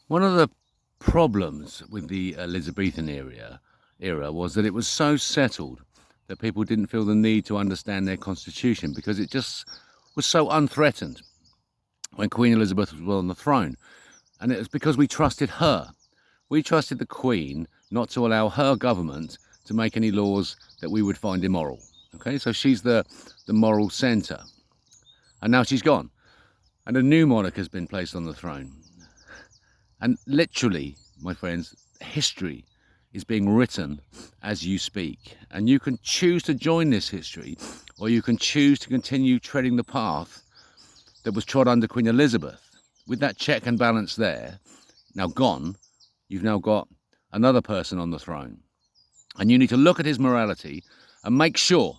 One of the problems with the Elizabethan era was that it was so settled that people didn't feel the need to understand their constitution because it just was so unthreatened when Queen Elizabeth was on the throne. And it was because we trusted her. We trusted the Queen not to allow her government to make any laws that we would find immoral. Okay, so she's the moral centre. And now she's gone. And a new monarch has been placed on the throne. And literally, my friends, history is being written as you speak. And you can choose to join this history, or you can choose to continue treading the path that was trod under Queen Elizabeth. With that check and balance there, now gone, you've now got another person on the throne. And you need to look at his morality and make sure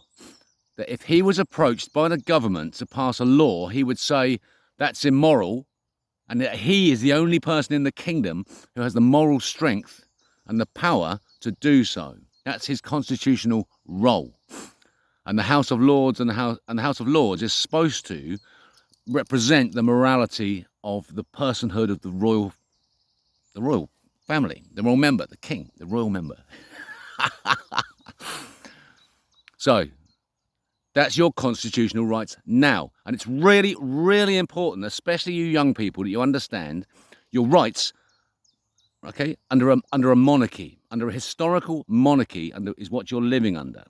that if he was approached by the government to pass a law, he would say, that's immoral, and that he is the only person in the kingdom who has the moral strength and the power to do so. That's his constitutional role. And the House of Lords and the House of Lords is supposed to represent the morality of the personhood of the royal family, the royal member, the king, the royal member. So that's your constitutional rights now. And it's really, really important, especially you young people, that you understand your rights, okay, under a monarchy, under a historical monarchy, is what you're living under.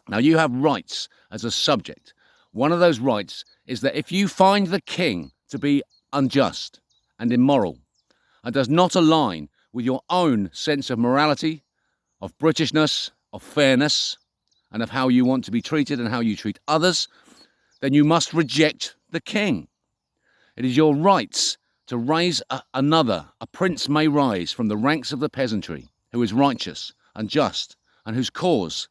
Now, you have rights as a subject. One of those rights is that if you find the king to be unjust and immoral and does not align with your own sense of morality, of Britishness, of fairness, and of how you want to be treated and how you treat others, then you must reject the king. It is your rights to raise another. A prince may rise from the ranks of the peasantry who is righteous and just and whose cause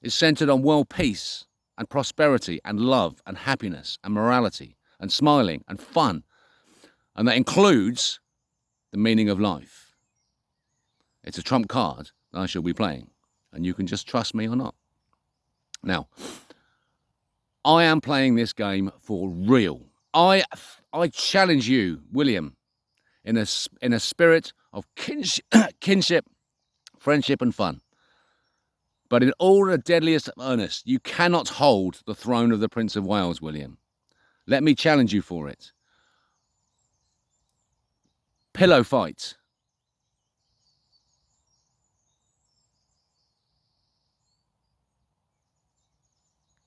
is centered on world peace and prosperity and love and happiness and morality and smiling and fun. And that includes the meaning of life. It's a trump card that I shall be playing, and you can just trust me or not. Now, I am playing this game for real. I challenge you, William, in a spirit of kinship, friendship, and fun. But in all the deadliest of earnest, you cannot hold the throne of the Prince of Wales, William. Let me challenge you for it. Pillow fight.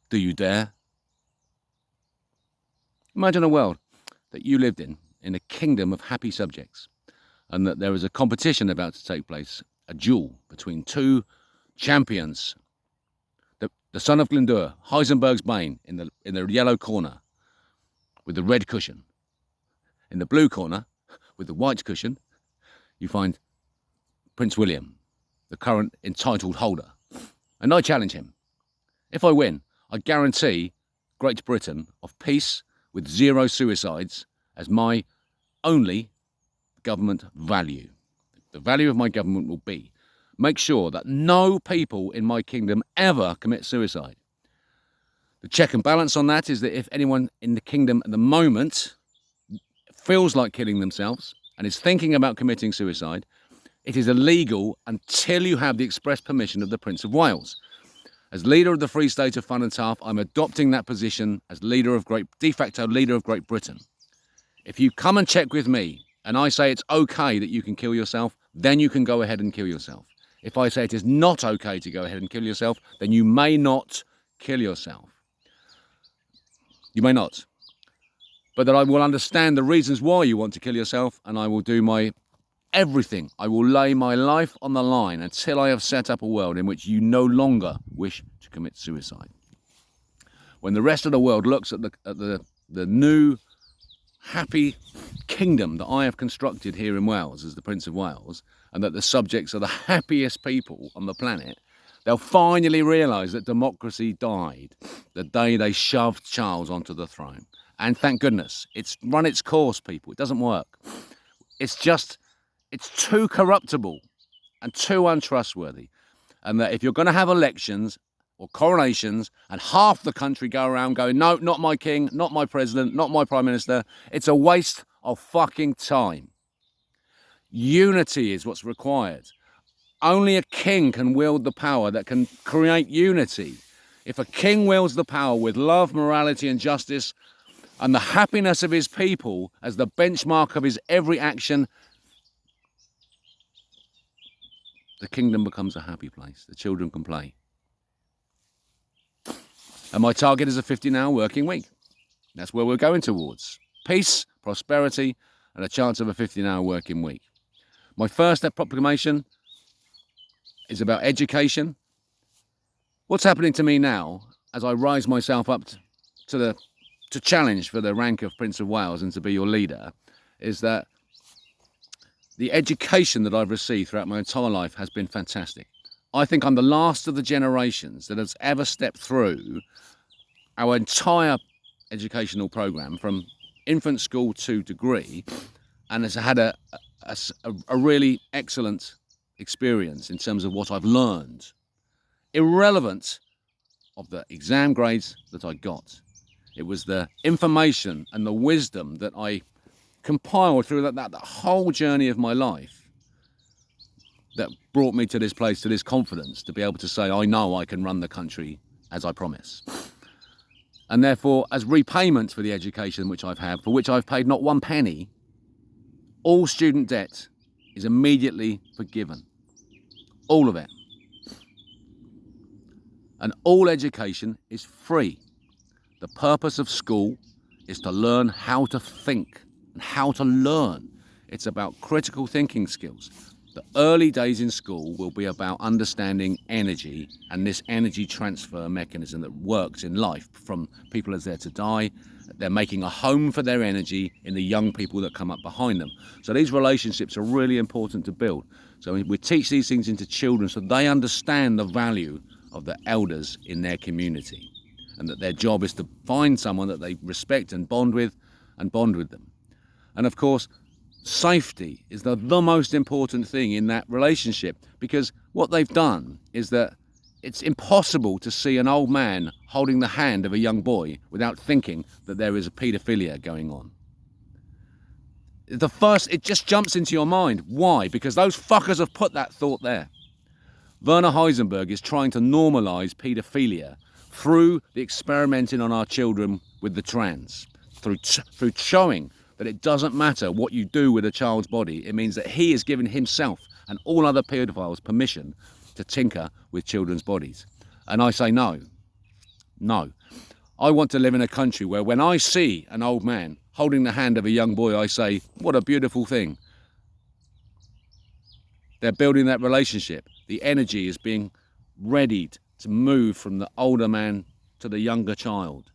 Do you dare? Imagine a world that you lived in a kingdom of happy subjects, and that there is a competition about to take place, a duel between two champions. The son of Glyndŵr, Heisenberg's Bane, in the yellow corner with the red cushion. In the blue corner with the white cushion, you find Prince William, the current entitled holder. And I challenge him. If I win, I guarantee Great Britain of peace with zero suicides as my only government value. The value of my government will be make sure that no people in my kingdom ever commit suicide. The check and balance on that is that if anyone in the kingdom at the moment feels like killing themselves and is thinking about committing suicide, it is illegal until you have the express permission of the Prince of Wales. As leader of the Free State of Fun and Tough, I'm adopting that position as de facto leader of Great Britain. If you come and check with me and I say it's okay that you can kill yourself, then you can go ahead and kill yourself. If I say it is not okay to go ahead and kill yourself, then you may not kill yourself. You may not. But that I will understand the reasons why you want to kill yourself, and I will do my everything. I will lay my life on the line until I have set up a world in which you no longer wish to commit suicide. When the rest of the world looks at the new happy kingdom that I have constructed here in Wales as the Prince of Wales, and that the subjects are the happiest people on the planet, they'll finally realise that democracy died the day they shoved Charles onto the throne. And thank goodness, it's run its course, people. It doesn't work. It's too corruptible and too untrustworthy. And that if you're going to have elections or coronations and half the country go around going, no, not my king, not my president, not my prime minister, it's a waste of fucking time. Unity is what's required. Only a king can wield the power that can create unity. If a king wields the power with love, morality, and justice, and the happiness of his people as the benchmark of his every action, the kingdom becomes a happy place. The children can play. And my target is a 15-hour working week. That's where we're going towards. Peace, prosperity, and a chance of a 15-hour working week. My first proclamation is about education. What's happening to me now as I rise myself up to challenge for the rank of Prince of Wales and to be your leader is that the education that I've received throughout my entire life has been fantastic. I think I'm the last of the generations that has ever stepped through our entire educational program from infant school to degree and has had a really excellent experience in terms of what I've learned, irrelevant of the exam grades that I got. It was the information and the wisdom that I compiled through that whole journey of my life that brought me to this place, to this confidence, to be able to say, I know I can run the country as I promise. And therefore, as repayment for the education which I've had, for which I've paid not one penny, all student debt is immediately forgiven. All of it. And all education is free. The purpose of school is to learn how to think and how to learn. It's about critical thinking skills. The early days in school will be about understanding energy and this energy transfer mechanism that works in life from people as they're to die. They're making a home for their energy in the young people that come up behind them. So these relationships are really important to build. So we teach these things into children so they understand the value of the elders in their community and that their job is to find someone that they respect and bond with them. And of course, safety is the most important thing in that relationship, because what they've done is that it's impossible to see an old man holding the hand of a young boy without thinking that there is a paedophilia going on. It just jumps into your mind. Why? Because those fuckers have put that thought there. Werner Heisenberg is trying to normalise paedophilia through the experimenting on our children with the trans, through showing that it doesn't matter what you do with a child's body. It means that he is giving himself and all other paedophiles permission to tinker with children's bodies. And I say no. No. I want to live in a country where when I see an old man holding the hand of a young boy, I say, what a beautiful thing. They're building that relationship. The energy is being readied to move from the older man to the younger child.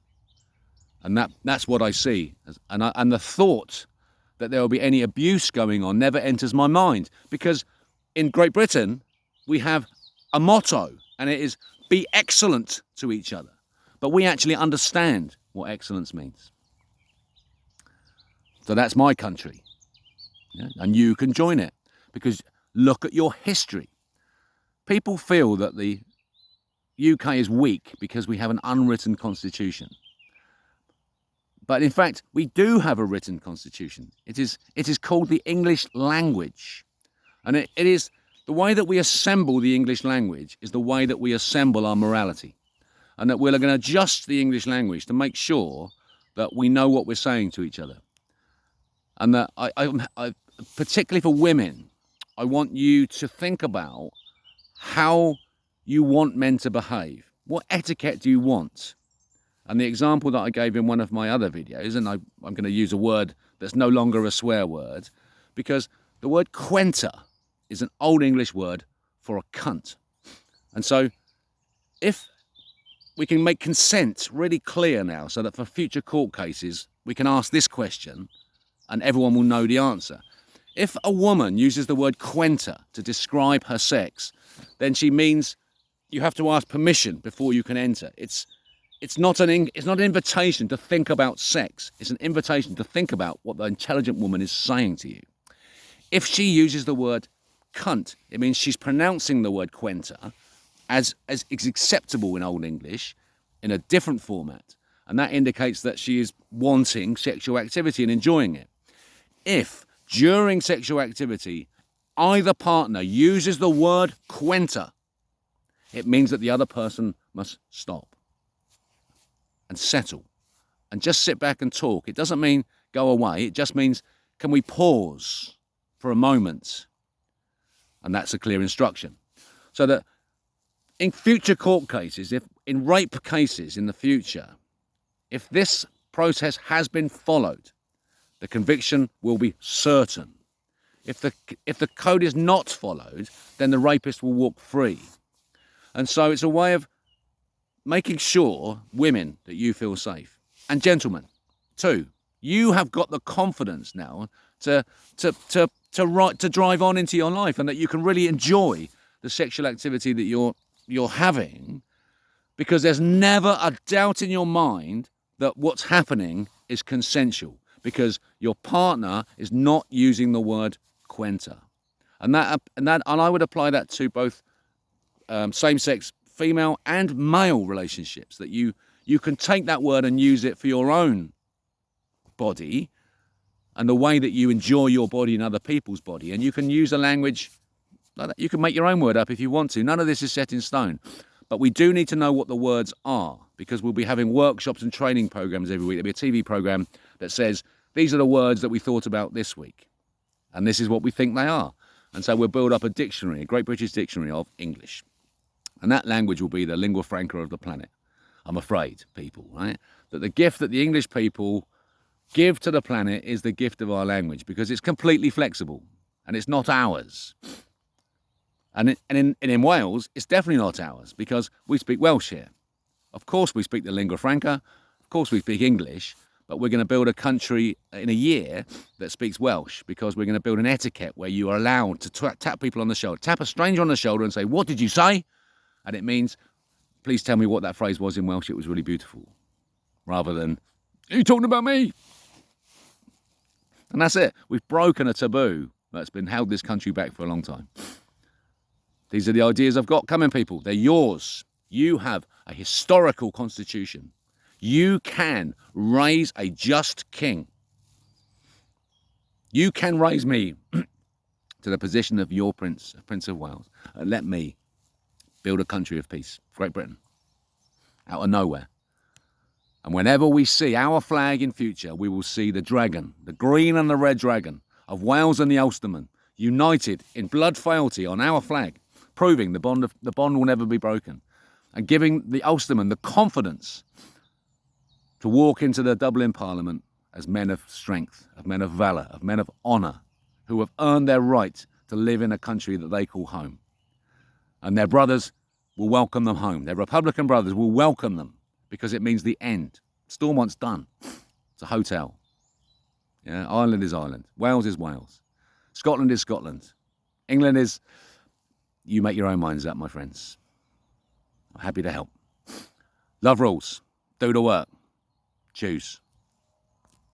And that's what I see. And the thought that there will be any abuse going on never enters my mind. Because in Great Britain, we have a motto, and it is be excellent to each other. But we actually understand what excellence means. So that's my country. Yeah? And you can join it. Because look at your history. People feel that the UK is weak because we have an unwritten constitution. But in fact, we do have a written constitution. It is called the English language. And it is the way that we assemble the English language is the way that we assemble our morality. And that we're going to adjust the English language to make sure that we know what we're saying to each other. And that I particularly for women, I want you to think about how you want men to behave. What etiquette do you want? And the example that I gave in one of my other videos, and I'm going to use a word that's no longer a swear word, because the word quenter is an old English word for a cunt. And so if we can make consent really clear now so that for future court cases, we can ask this question and everyone will know the answer. If a woman uses the word quenter to describe her sex, then she means you have to ask permission before you can enter. It's not an invitation to think about sex. It's an invitation to think about what the intelligent woman is saying to you. If she uses the word cunt, it means she's pronouncing the word quenter as is acceptable in Old English in a different format. And that indicates that she is wanting sexual activity and enjoying it. If during sexual activity either partner uses the word cuenta, it means that the other person must stop and settle and just sit back and talk. It doesn't mean go away. It just means, can we pause for a moment? And that's a clear instruction. So that in future court cases, if in rape cases in the future, if this process has been followed, the conviction will be certain. If the code is not followed, then the rapist will walk free. And so it's a way of making sure, women, that you feel safe. And gentlemen, too, you have got the confidence now to drive on into your life, and that you can really enjoy the sexual activity that you're having, because there's never a doubt in your mind that what's happening is consensual, because your partner is not using the word cuenta. And I would apply that to both same-sex female and male relationships, that you can take that word and use it for your own body and the way that you enjoy your body and other people's body. And you can use a language like that. You can make your own word up if you want to. None of this is set in stone. But we do need to know what the words are, because we'll be having workshops and training programs every week. There'll be a TV program that says, these are the words that we thought about this week, and this is what we think they are. And so we'll build up a dictionary, a Great British Dictionary of English. And that language will be the lingua franca of the planet. I'm afraid, people, right? That the gift that the English people give to the planet is the gift of our language, because it's completely flexible and it's not ours. And in Wales, it's definitely not ours, because we speak Welsh here. Of course, we speak the lingua franca. Of course, we speak English. But we're going to build a country in a year that speaks Welsh, because we're going to build an etiquette where you are allowed to tap people on the shoulder, tap a stranger on the shoulder and say, what did you say? And it means, please tell me what that phrase was in Welsh. It was really beautiful. Rather than, are you talking about me? And that's it. We've broken a taboo that's been held this country back for a long time. These are the ideas I've got coming, people. They're yours. You have a historical constitution. You can raise a just king. You can raise me to the position of your Prince of Wales. And let me build a country of peace, Great Britain, out of nowhere. And whenever we see our flag in future, we will see the dragon, the green and the red dragon of Wales and the Ulstermen, united in blood fealty on our flag, proving the bond will never be broken, and giving the Ulstermen the confidence to walk into the Dublin Parliament as men of strength, of men of valour, of men of honour, who have earned their right to live in a country that they call home. And their brothers will welcome them home. Their Republican brothers will welcome them, because it means the end. Stormont's done. It's a hotel. Yeah, Ireland is Ireland. Wales is Wales. Scotland is Scotland. England is... You make your own minds up, my friends. I'm happy to help. Love rules. Do the work. Choose.